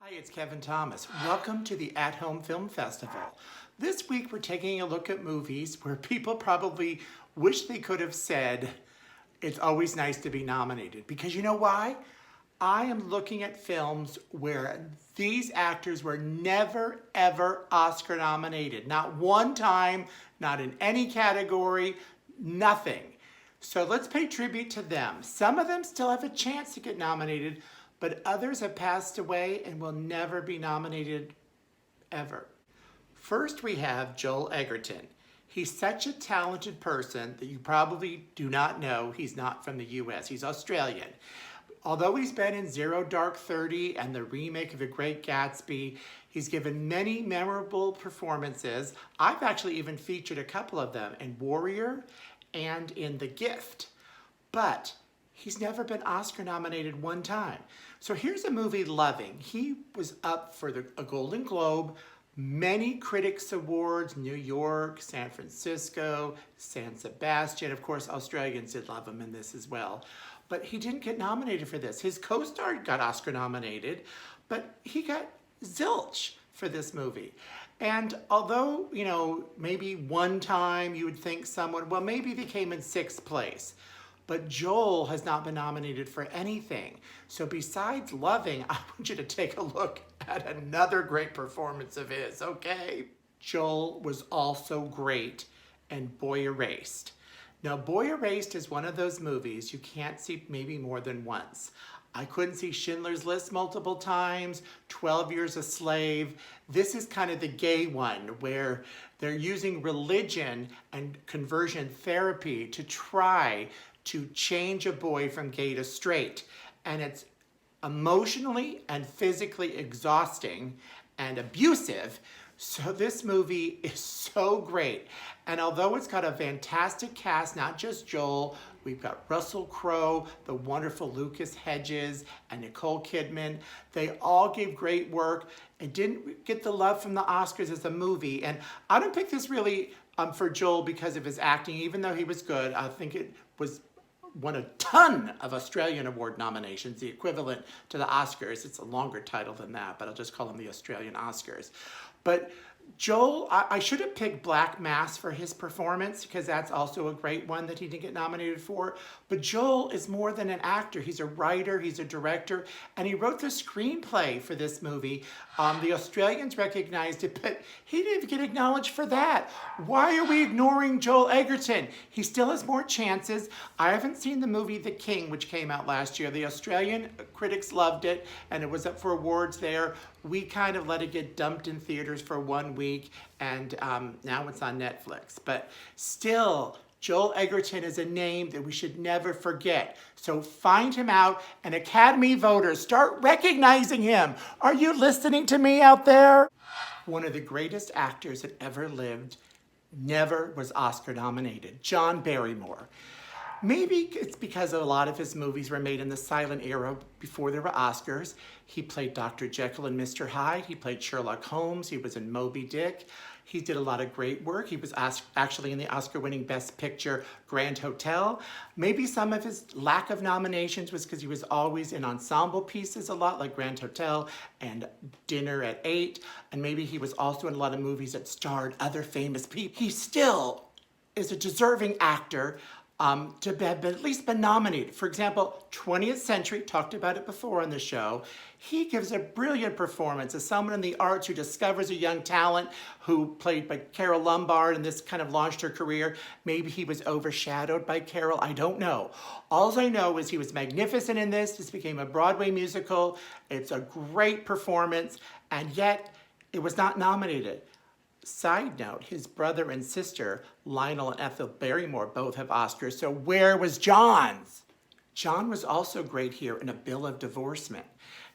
Hi, it's Kevin Thomas. Welcome to the At Home Film Festival. This week we're taking a look at movies where people probably wish they could have said, it's always nice to be nominated. Because you know why? I am looking at films where these actors were never, ever Oscar nominated. Not one time, not in any category, nothing. So let's pay tribute to them. Some of them still have a chance to get nominated, but others have passed away and will never be nominated ever. First, we have Joel Edgerton. He's such a talented person that you probably do not know he's not from the US. He's Australian. Although he's been in Zero Dark 30 and the remake of The Great Gatsby, he's given many memorable performances. I've actually even featured a couple of them in Warrior and in The Gift. But he's never been Oscar nominated one time. So here's a movie, Loving. He was up for a Golden Globe, many critics awards, New York, San Francisco, San Sebastian. Of course, Australians did love him in this as well. But he didn't get nominated for this. His co-star got Oscar nominated, but he got zilch for this movie. And although, you know, maybe one time you would think someone, well, maybe they came in 6th place. But Joel has not been nominated for anything. So besides Loving, I want you to take a look at another great performance of his, okay? Joel was also great in Boy Erased. Now, Boy Erased is one of those movies you can't see maybe more than once. I couldn't see Schindler's List multiple times, 12 Years a Slave. This is kind of the gay one where they're using religion and conversion therapy to try to change a boy from gay to straight. And it's emotionally and physically exhausting and abusive. So this movie is so great. And although it's got a fantastic cast, not just Joel, we've got Russell Crowe, the wonderful Lucas Hedges, and Nicole Kidman. They all gave great work. It didn't get the love from the Oscars as a movie. And I don't pick this really for Joel because of his acting, even though he was good. I think it won a ton of Australian award nominations, the equivalent to the Oscars. It's a longer title than that, but I'll just call them the Australian Oscars. But Joel, I should have picked Black Mass for his performance because that's also a great one that he didn't get nominated for. But Joel is more than an actor. He's a writer, he's a director, and he wrote the screenplay for this movie. The Australians recognized it, but he didn't even get acknowledged for that. Why are we ignoring Joel Edgerton? He still has more chances. I haven't seen the movie The King, which came out last year. The Australian critics loved it, and it was up for awards there. We kind of let it get dumped in theaters for 1 week, and now it's on Netflix. But still, Joel Edgerton is a name that we should never forget. So find him out, and Academy voters, start recognizing him. Are you listening to me out there? One of the greatest actors that ever lived never was Oscar nominated, John Barrymore. Maybe it's because a lot of his movies were made in the silent era before there were Oscars. He played Dr. Jekyll and Mr. Hyde. He played Sherlock Holmes. He was in Moby Dick. He did a lot of great work. He was actually in the Oscar-winning Best Picture Grand Hotel. Maybe some of his lack of nominations was because he was always in ensemble pieces a lot, like Grand Hotel and Dinner at 8. And maybe he was also in a lot of movies that starred other famous people. He still is a deserving actor to have at least been nominated. For example, 20th Century, talked about it before on the show. He gives a brilliant performance as someone in the arts who discovers a young talent who played by Carole Lombard, and this kind of launched her career. Maybe he was overshadowed by Carole, I don't know. All I know is he was magnificent in this. This became a Broadway musical. It's a great performance, and yet it was not nominated. Side note, his brother and sister, Lionel and Ethel Barrymore, both have Oscars, so where was John's? John was also great here in A Bill of Divorcement.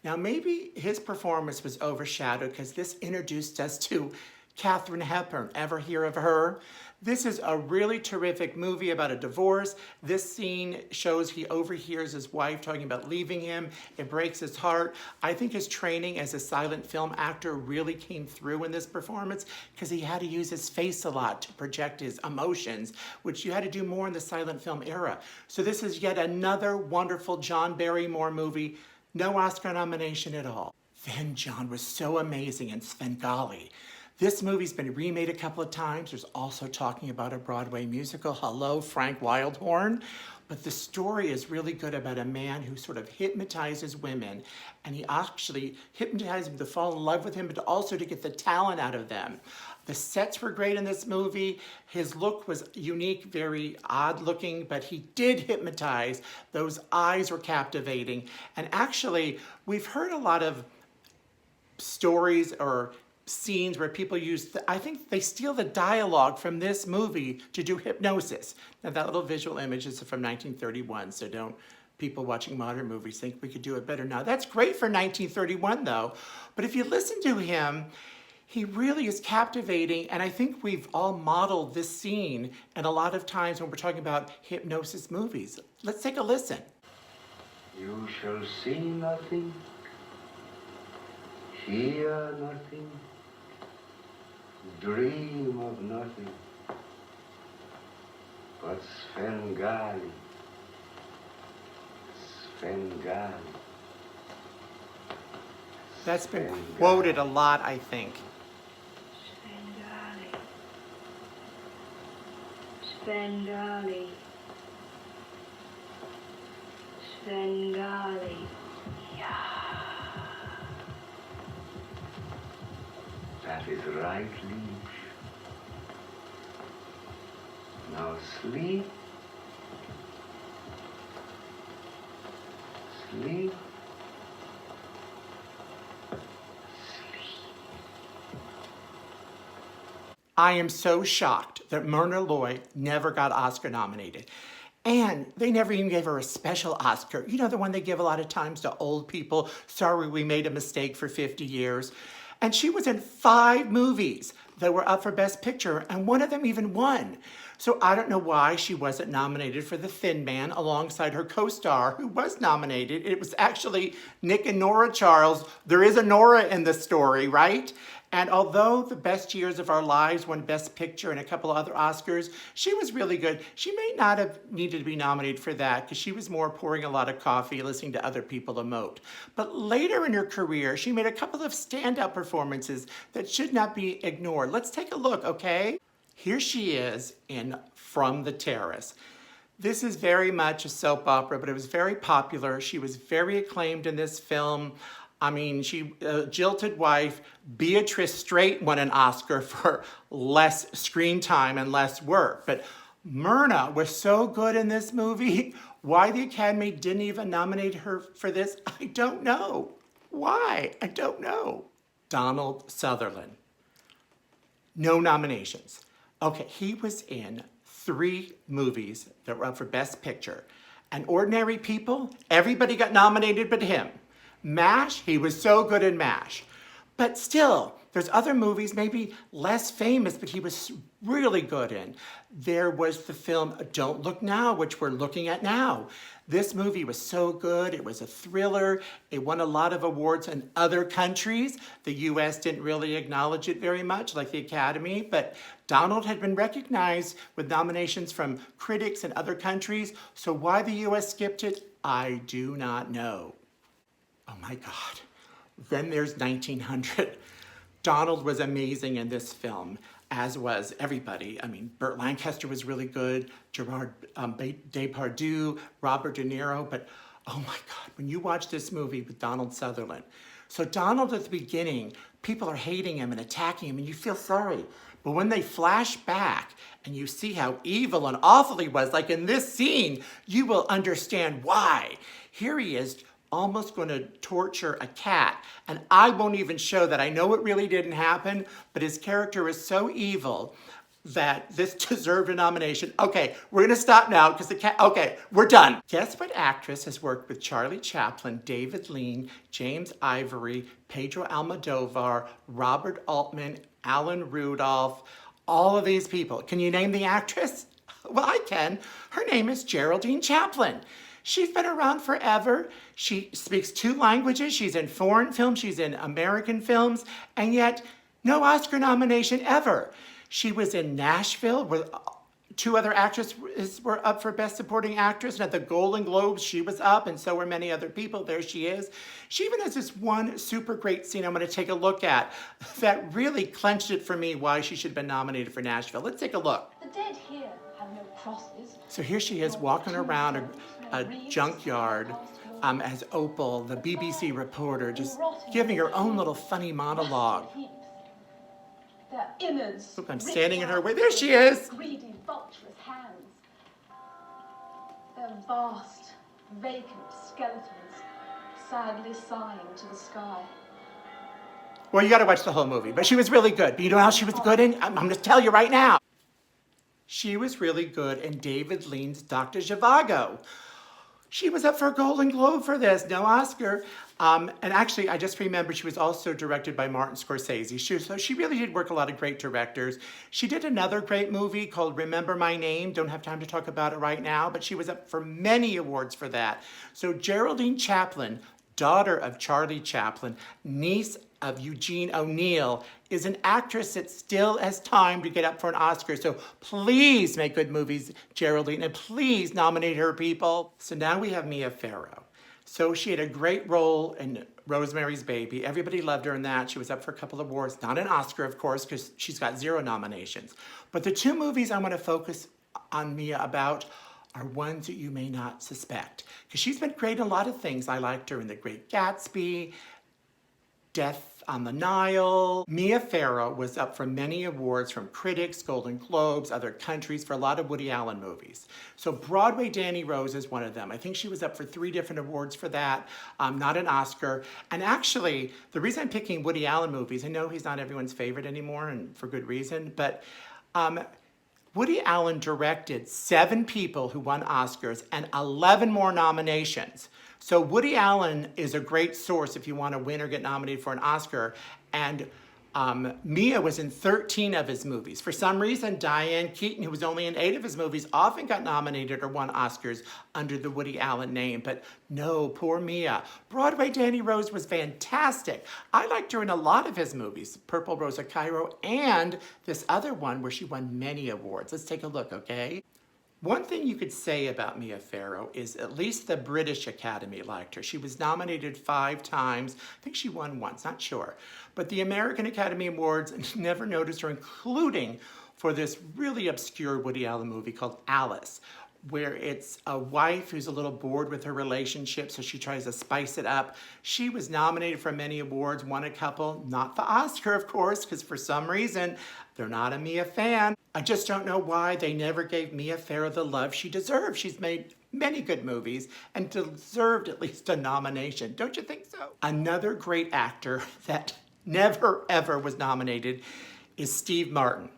Now maybe his performance was overshadowed because this introduced us to Katharine Hepburn. Ever hear of her? This is a really terrific movie about a divorce. This scene shows he overhears his wife talking about leaving him. It breaks his heart. I think his training as a silent film actor really came through in this performance because he had to use his face a lot to project his emotions, which you had to do more in the silent film era. So this is yet another wonderful John Barrymore movie. No Oscar nomination at all. Then John was so amazing in Svengali. This movie's been remade a couple of times. There's also talking about a Broadway musical, Hello, Frank Wildhorn. But the story is really good about a man who sort of hypnotizes women, and he actually hypnotizes them to fall in love with him, but also to get the talent out of them. The sets were great in this movie. His look was unique, very odd looking, but he did hypnotize. Those eyes were captivating. And actually, we've heard a lot of stories or scenes where people use, I think they steal the dialogue from this movie to do hypnosis. Now that little visual image is from 1931, so don't people watching modern movies think we could do it better now. That's great for 1931 though, but if you listen to him, he really is captivating, and I think we've all modeled this scene and a lot of times when we're talking about hypnosis movies. Let's take a listen. You shall see nothing, hear nothing, dream of nothing, but Svengali, Svengali. That's been quoted a lot, I think. Svengali. Svengali. Yeah. That is right, Leech. Now sleep. Sleep. I am so shocked that Myrna Loy never got Oscar nominated. And they never even gave her a special Oscar. You know, the one they give a lot of times to old people. Sorry, we made a mistake for 50 years. And she was in 5 movies that were up for Best Picture, and one of them even won. So I don't know why she wasn't nominated for The Thin Man alongside her co-star who was nominated. It was actually Nick and Nora Charles. There is a Nora in the story, right? And although The Best Years of Our Lives won Best Picture and a couple other Oscars, she was really good. She may not have needed to be nominated for that because she was more pouring a lot of coffee, listening to other people emote. But later in her career, she made a couple of standout performances that should not be ignored. Let's take a look, okay? Here she is in From the Terrace. This is very much a soap opera, but it was very popular. She was very acclaimed in this film. I mean, she, Jilted Wife, Beatrice Straight won an Oscar for less screen time and less work. But Myrna was so good in this movie. Why the Academy didn't even nominate her for this, I don't know. Why? I don't know. Donald Sutherland. No nominations. Okay, he was in 3 movies that were up for Best Picture. And Ordinary People, everybody got nominated but him. MASH, he was so good in MASH. But still, there's other movies, maybe less famous, but he was really good in. There was the film Don't Look Now, which we're looking at now. This movie was so good. It was a thriller. It won a lot of awards in other countries. The US didn't really acknowledge it very much, like the Academy, but Donald had been recognized with nominations from critics in other countries. So why the US skipped it, I do not know. Oh my God. Then there's 1900. Donald was amazing in this film, as was everybody. I mean, Burt Lancaster was really good, Gerard Depardieu, Robert De Niro, but oh my God, when you watch this movie with Donald Sutherland. So Donald at the beginning, people are hating him and attacking him and you feel sorry. But when they flash back and you see how evil and awful he was, like in this scene, you will understand why. Here he is, almost going to torture a cat. And I won't even show that. I know it really didn't happen, but his character is so evil that this deserved a nomination. Okay, we're going to stop now because the cat, okay, we're done. Guess what actress has worked with Charlie Chaplin, David Lean, James Ivory, Pedro Almodovar, Robert Altman, Alan Rudolph, all of these people. Can you name the actress? Well, I can. Her name is Geraldine Chaplin. She's been around forever. She speaks 2 languages. She's in foreign films. She's in American films. And yet, no Oscar nomination ever. She was in Nashville with two other actresses were up for Best Supporting Actress, and at the Golden Globes, she was up, and so were many other people. There she is. She even has this one super great scene I'm going to take a look at that really clenched it for me why she should have been nominated for Nashville. Let's take a look. The dead here have no crosses. So here she is walking around a junkyard as Opal, the BBC reporter, just giving her own little funny monologue. Their innards. Look, I'm standing in her way. There she is. Greedy, vulturous hands. Their vast, vacant skeletons sadly sighing to the sky. Well, you got to watch the whole movie, but she was really good. But you know how she was good in? I'm going to tell you right now. She was really good in David Lean's Dr. Zhivago. She was up for a Golden Globe for this, no Oscar. And actually, I just remembered she was also directed by Martin Scorsese. So she really did work a lot of great directors. She did another great movie called Remember My Name. Don't have time to talk about it right now, but she was up for many awards for that. So Geraldine Chaplin, daughter of Charlie Chaplin, niece of Eugene O'Neill, is an actress that still has time to get up for an Oscar. So please make good movies, Geraldine, and please nominate her, people. So now we have Mia Farrow. So she had a great role in Rosemary's Baby. Everybody loved her in that. She was up for a couple of awards, not an Oscar, of course, because she's got 0 nominations. But the 2 movies I want to focus on Mia about are ones that you may not suspect. Because she's been great in a lot of things. I liked her in The Great Gatsby, Death on the Nile. Mia Farrow was up for many awards from critics, Golden Globes, other countries, for a lot of Woody Allen movies. So Broadway Danny Rose is one of them. I think she was up for 3 different awards for that, not an Oscar. And actually, the reason I'm picking Woody Allen movies, I know he's not everyone's favorite anymore, and for good reason, but Woody Allen directed 7 people who won Oscars and 11 more nominations. So Woody Allen is a great source if you want to win or get nominated for an Oscar. And Mia was in 13 of his movies. For some reason, Diane Keaton, who was only in 8 of his movies, often got nominated or won Oscars under the Woody Allen name. But no, poor Mia. Broadway Danny Rose was fantastic. I liked her in a lot of his movies, Purple Rose of Cairo, and this other one where she won many awards. Let's take a look, okay? One thing you could say about Mia Farrow is at least the British Academy liked her. She was nominated 5 times. I think she won once, not sure. But the American Academy Awards never noticed her, including for this really obscure Woody Allen movie called Alice, where it's a wife who's a little bored with her relationship, so she tries to spice it up. She was nominated for many awards, won a couple, not the Oscar, of course, because for some reason, they're not a Mia fan. I just don't know why they never gave Mia Farrow the love she deserved. She's made many good movies and deserved at least a nomination. Don't you think so? Another great actor that never, ever was nominated is Steve Martin.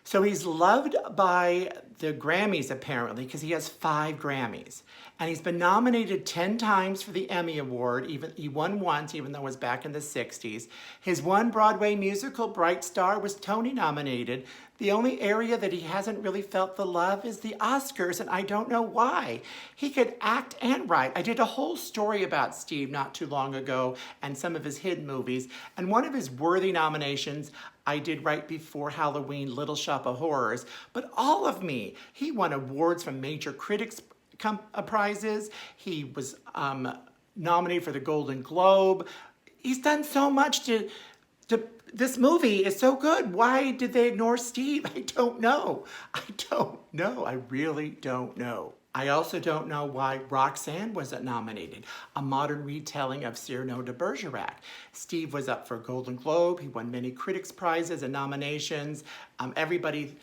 So he's loved by the Grammys, apparently, because he has 5 Grammys. And he's been nominated 10 times for the Emmy Award. He won once, even though it was back in the 60s. His one Broadway musical, Bright Star, was Tony nominated. The only area that he hasn't really felt the love is the Oscars, and I don't know why. He could act and write. I did a whole story about Steve not too long ago and some of his hidden movies. And one of his worthy nominations I did right before Halloween, Little Shop of Horrors. But all of me, he won awards from major critics prizes. He was nominated for the Golden Globe. He's done so much to this movie is so good. Why did they ignore Steve? I don't know. I really don't know. I also don't know why Roxanne wasn't nominated, a modern retelling of Cyrano de Bergerac. Steve was up for a Golden Globe. He won many critics prizes and nominations. Everybody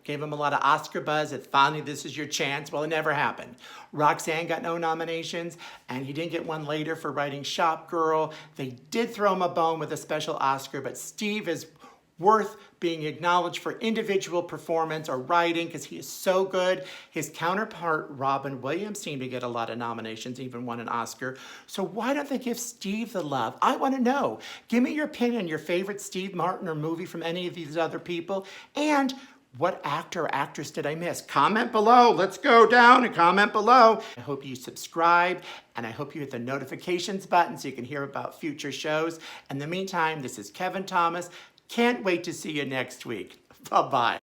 gave him a lot of Oscar buzz that finally this is your chance. Well, it never happened. Roxanne got no nominations, and he didn't get one later for writing Shop Girl. They did throw him a bone with a special Oscar, but Steve is worth being acknowledged for individual performance or writing because he is so good. His counterpart, Robin Williams, seemed to get a lot of nominations, even won an Oscar. So why don't they give Steve the love? I want to know. Give me your opinion, your favorite Steve Martin or movie from any of these other people, and what actor or actress did I miss? Comment below. Let's go down and comment below. I hope you subscribe, and I hope you hit the notifications button so you can hear about future shows. In the meantime, this is Kevin Thomas. Can't wait to see you next week. Bye-bye.